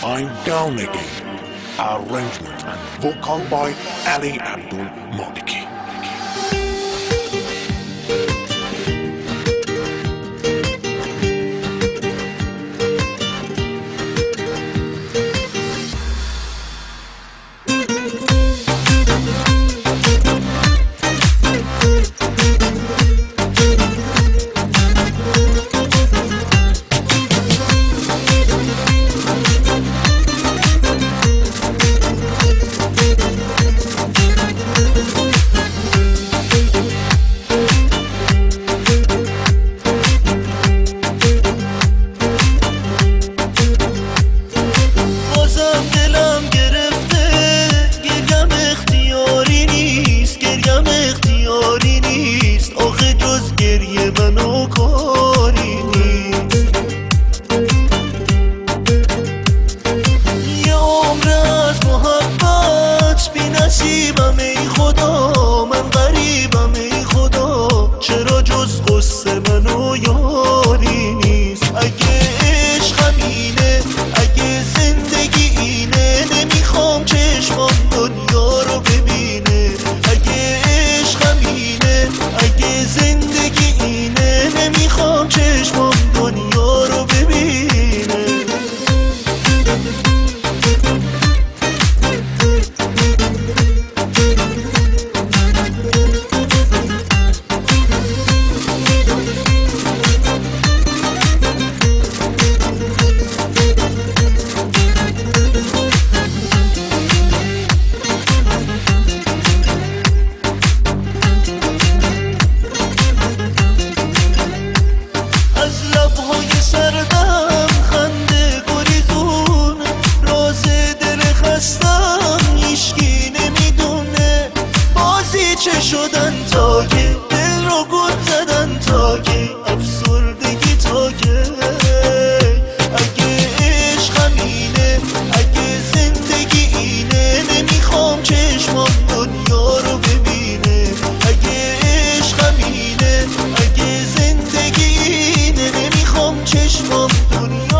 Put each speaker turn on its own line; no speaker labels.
I'm Down Again. Arrangement and vocal by Ali Abdul Maliki.
نصیبم ای خدا، من غریبم ای خدا، چرا جز قصه منو یاری نیست. اگه عشقم اینه، اگه زندگی اینه، نمیخوام چشمام دنیا رو ببینه. اگه عشقم اینه، اگه زندگی اینه، نمیخوام چشمام دنیا رو ببینه. سردم خنده گریزون، راز دل خستم هیچکی نمیدونه. بازی چه شدن تا که دل رو گل زدن، تا که افسردگی، تا که اگه عشقم اینه، اگه زندگی اینه، نمیخوام چشمام دنیا رو ببینه. اگه عشقم اینه، اگه زندگی اینه، نمیخوام چشمام دنیا